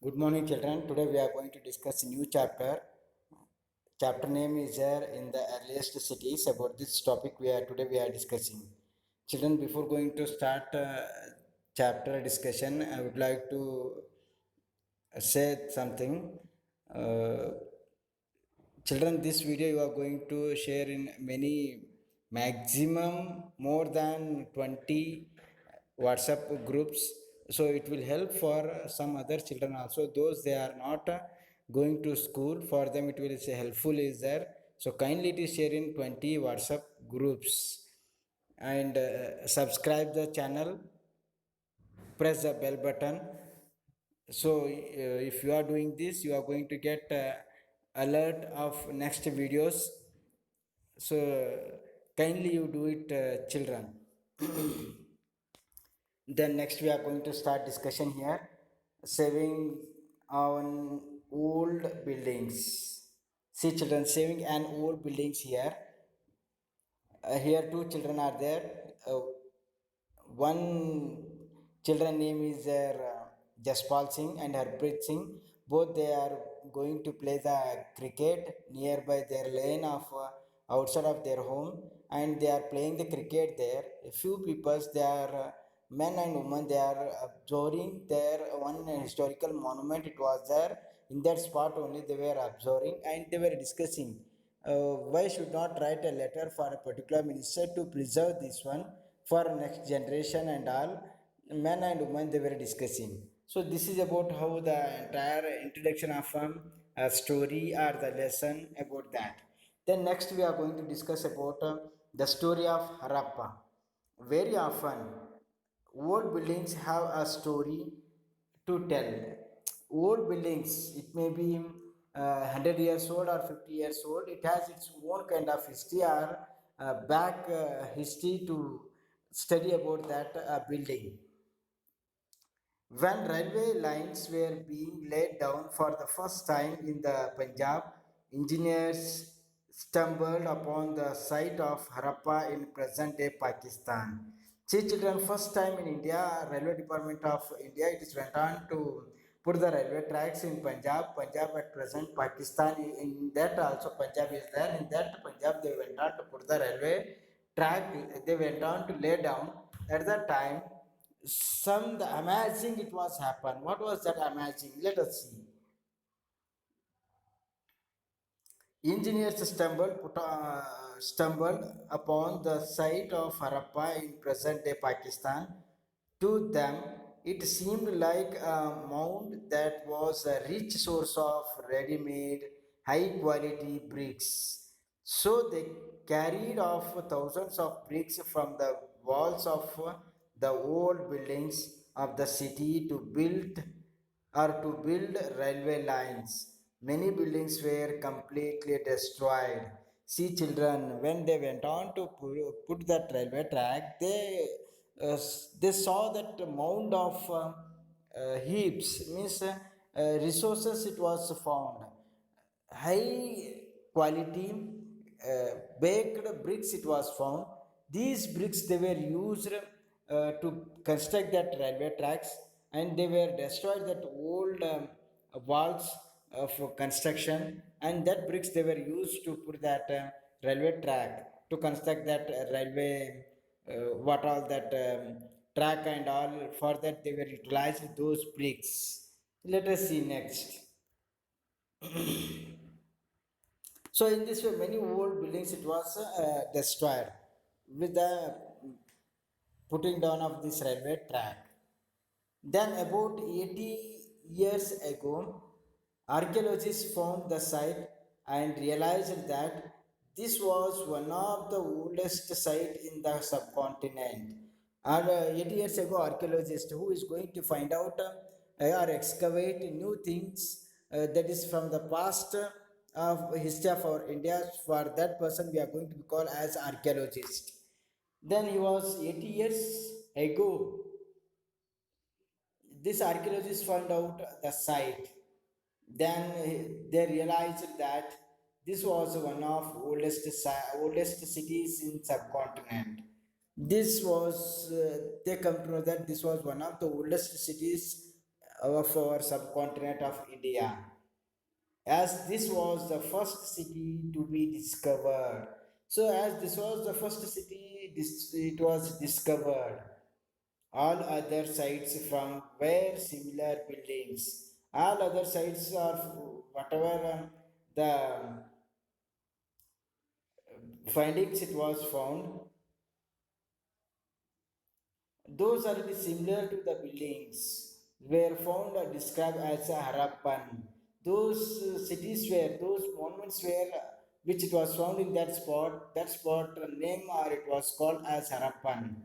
Good morning, children. Today we are going to discuss a new chapter. Chapter name is there in the earliest cities. About this topic, we are discussing. Children, before going to start chapter discussion, I would like to say something. Uh, Children, this video you are going to share in many maximum more than 20 WhatsApp groups, so it will help for some other children also, those they are not going to school. For them it will say helpful is there, so kindly it is share in 20 WhatsApp groups. And subscribe the channel, press the bell button. So if you are doing this, you are going to get alert of next videos. So kindly you do it, children. Then next we are going to start discussion here, saving on old buildings. See children, saving an old buildings here. Here two children are there. One children name is Jaspal Singh and Harpreet Singh. Both they are going to play the cricket nearby their lane of outside of their home, and they are playing the cricket there. A few people, they are men and women, they are observing there one historical monument. It was there in that spot only. They were observing and they were discussing why should not write a letter for a particular minister to preserve this one for next generation and all. Men and women they were discussing. So this is about how the entire introduction of a story or the lesson about that. Then next we are going to discuss about the story of Harappa. Very often old buildings have a story to tell. Old buildings, it may be 100 years old or 50 years old, it has its own kind of history or back history to study about that building. When railway lines were being laid down for the first time in the Punjab, engineers stumbled upon the site of Harappa in present-day Pakistan. See children, first time in India, Railway Department of India, it is went on to put the railway tracks in Punjab. Punjab at present, Pakistan, in that also Punjab is there. In that Punjab, they went on to put the railway track, they went on to lay down. At that time, some the amazing it was happen. What was that amazing? Let us see. Engineers stumbled upon the site of Harappa in present-day Pakistan. To them, it seemed like a mound that was a rich source of ready-made, high-quality bricks. So they carried off thousands of bricks from the walls of the old buildings of the city to build railway lines. Many buildings were completely destroyed. See, children, when they went on to put that railway track, they saw that mound of heaps, means resources it was found. High quality baked bricks it was found. These bricks they were used to construct that railway tracks, and they were destroyed that old walls of construction, and that bricks they were used to put that railway track to construct that railway, what all that track and all. For that they were utilized those bricks. Let us see next. So in this way, many old buildings it was destroyed with the putting down of this railway track. Then about 80 years ago, archaeologists found the site and realized that this was one of the oldest site in the subcontinent. And 80 years ago, archaeologist who is going to find out or excavate new things that is from the past of history of our India. For that person, we are going to be called as archaeologist. Then he was 80 years ago, this archaeologists found out the site. Then they realized that this was one of oldest cities in subcontinent. This was they come to know that this was one of the oldest cities of our subcontinent of India, as this was the first city to be discovered. So, as this was the first city, it was discovered. All other sites from were similar buildings. All other sites are whatever the findings it was found, those are the similar to the buildings were found or described as a Harappan. Those cities were, those monuments were, which it was found in that spot name or it was called as Harappan.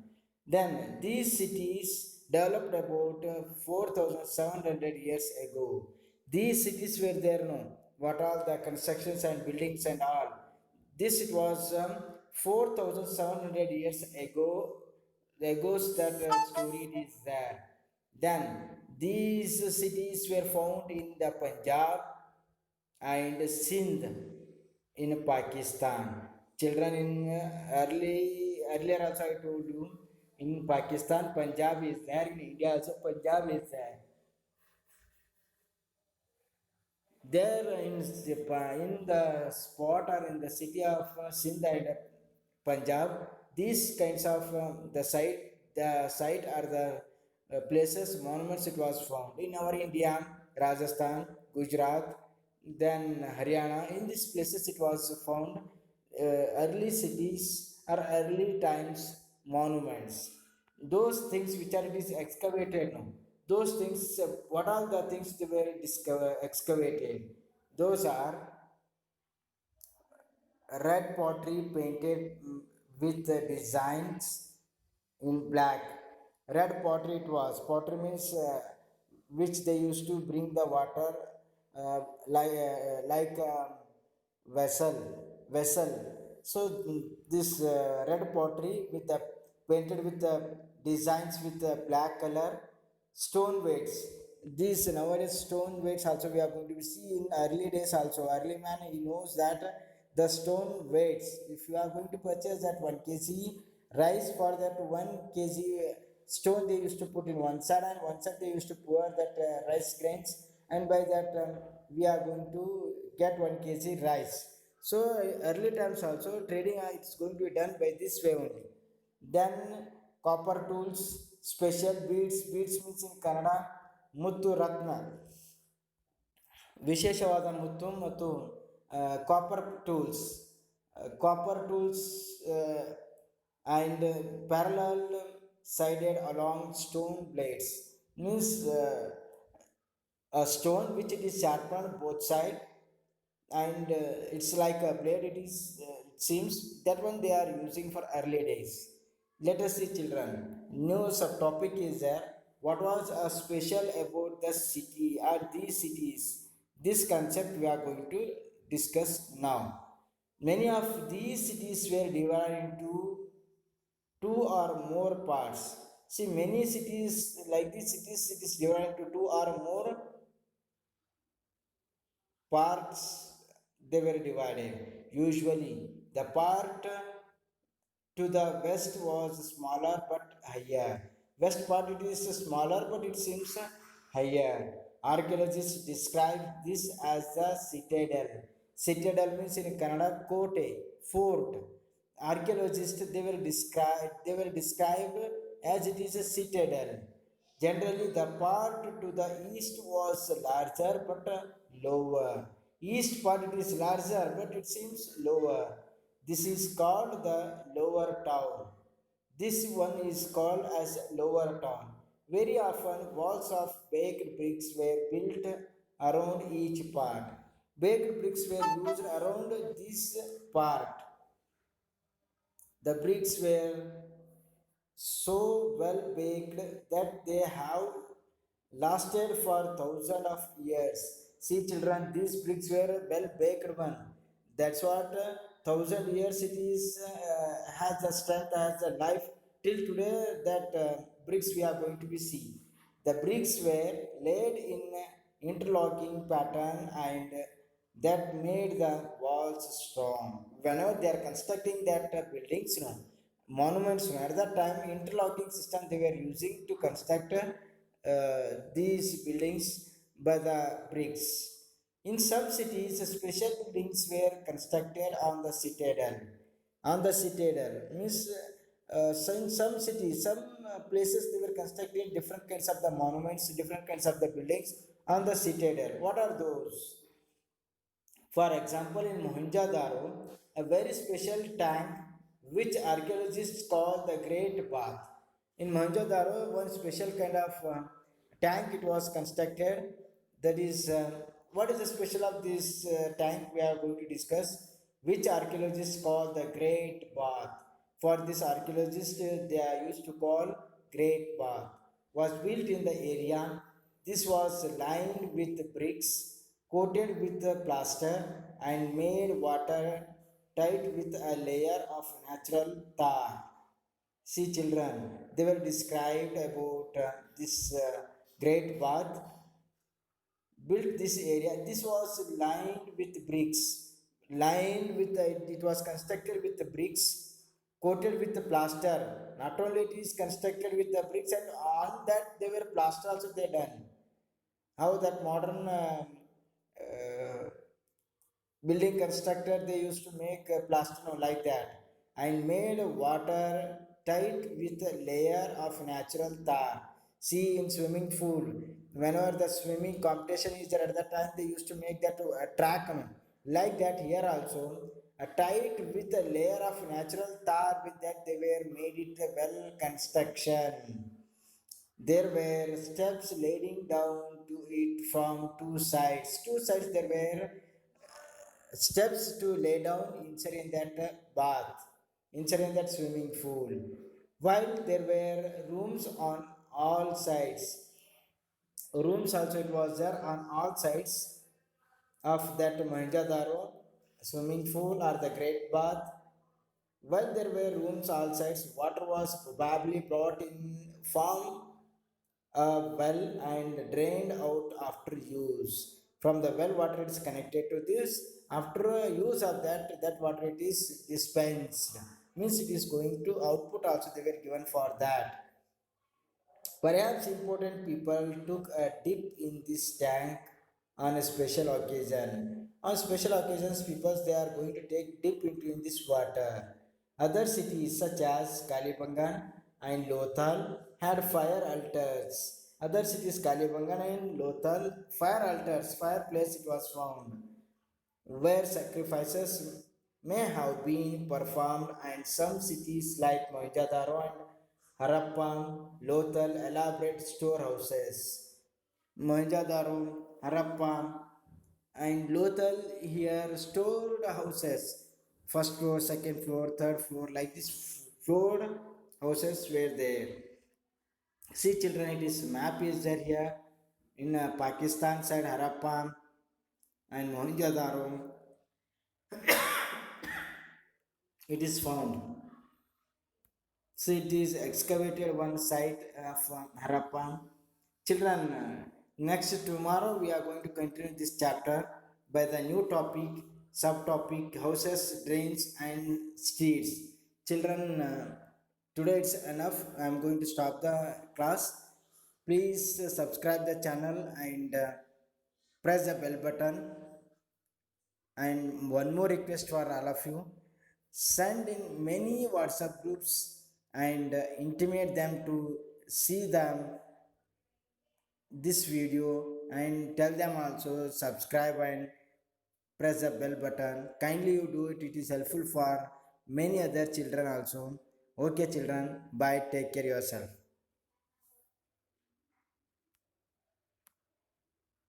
Then these cities developed about 4,700 years ago. These cities were there, no? What all the constructions and buildings and all. This it was 4,700 years ago. The ghost that story is there. Then these cities were found in the Punjab and Sindh in Pakistan. Children in earlier also I told you in Pakistan Punjab is there, in India also Punjab is there. There in the spot or in the city of Sindh and Punjab, these kinds of the site are the places monuments it was found in our India, Rajasthan, Gujarat, then Haryana. In these places it was found early cities or early times monuments. Those things which are it is excavated now, those things what are the things they were excavated, those are red pottery painted with the designs in black. Red pottery it was. Pottery means which they used to bring the water like vessel vessel. So this red pottery with the painted with the designs with the black color, stone weights. These nowadays stone weights also we are going to see in early days also. Early man he knows that the stone weights. If you are going to purchase that 1 kg rice, for that 1 kg stone they used to put in one side, and one side they used to pour that rice grains, and by that we are going to get 1 kg rice. So early times also trading it's going to be done by this way only. Then copper tools, special beads. Beads means in Kannada ಮುತ್ತು ರತ್ನ, ವಿಶೇಷವಾದ ಮುತ್ತು ಮತ್ತು copper tools. Copper tools and parallel sided along stone blades means a stone which it is sharpened both side, and it's like a blade. It is it seems that one they are using for early days. Let us see, children. New subtopic is there. What was special about the city or these cities? This concept we are going to discuss now. Many of these cities were divided into two or more parts. See, many cities like these cities, it is divided into two or more parts. They were divided. Usually the part to the west was smaller but higher. West part it is smaller but it seems higher. Archaeologists describe this as the citadel. Citadel means in Kannada kote, fort. Archaeologists they were described as it is a citadel. Generally, the part to the east was larger but lower. East part it is larger but it seems lower. This is called the lower town. This one is called as lower town. Very often, walls of baked bricks were built around each part. Baked bricks were used around this part. The bricks were so well baked that they have lasted for thousands of years. See, children, these bricks were well baked one. That's what 1,000 years it is has the strength, has the life till today. That bricks we are going to be see. The bricks were laid in interlocking pattern, and that made the walls strong. Whenever they are constructing that buildings, monuments, at that time interlocking system they were using to construct these buildings by the bricks. In some cities, special buildings were constructed on the citadel. On the citadel means so in some cities, some places they were constructing different kinds of the monuments, different kinds of the buildings on the citadel. What are those? For example, in Mohenjo-daro, a very special tank which archaeologists call the Great Bath. In Mohenjo-daro, one special kind of tank it was constructed. That is, what is the special of this tank we are going to discuss, which archaeologists call the Great Bath. For this archaeologist, they are used to call Great Bath. Was built in the area. This was lined with bricks coated with the plaster and made water tight with a layer of natural tar. See children, they were described about this great bath built this area. This was lined with bricks, lined with it was constructed with the bricks, coated with the plaster. Not only it is constructed with the bricks, and on that they were plaster also they done. How that modern building constructor they used to make plaster like that, and made water tight with a layer of natural tar. See in swimming pool, whenever the swimming competition is there, at that time they used to make that track, like that here also a tight with a layer of natural tar. With that they were made it a well construction. There were steps leading down to it from two sides. Two sides there were steps to lay down inside in that bath, inside in that swimming pool. While there were rooms on all sides, rooms also it was there on all sides of that Mohenjo-daro swimming pool or the great bath. While there were rooms all sides, water was probably brought in from a well and drained out after use. From the well water it is connected to this. After use of that water it is dispensed. Means it is going to output also they were given for that. Perhaps important people took a dip in this tank on a special occasion. On special occasions, people they are going to take dip into in this water. Other cities such as Kalibangan and Lothal had fire altars. Other cities Kalibangan and Lothal fire altars, fireplace it was found where sacrifices may have been performed, and some cities like Mohenjo-daro and Harappa, Lothal elaborate storehouses. Mohenjo-daro, Harappa, and Lothal here stored houses. First floor, second floor, third floor, like this floored houses were there. See children, it is map is there here in Pakistan side Harappa and Mohenjo-daro. It is found. So it is excavated one site from Harappa. Children, next tomorrow we are going to continue this chapter by the new topic, subtopic houses, drains, and streets. Children, today it's enough. I am going to stop the class. Please subscribe the channel and press the bell button. And one more request for all of you, send in many WhatsApp groups and intimate them to see them this video, and tell them also subscribe and press the bell button. Kindly you do it, it is helpful for many other children also. Okay children, bye, take care yourself.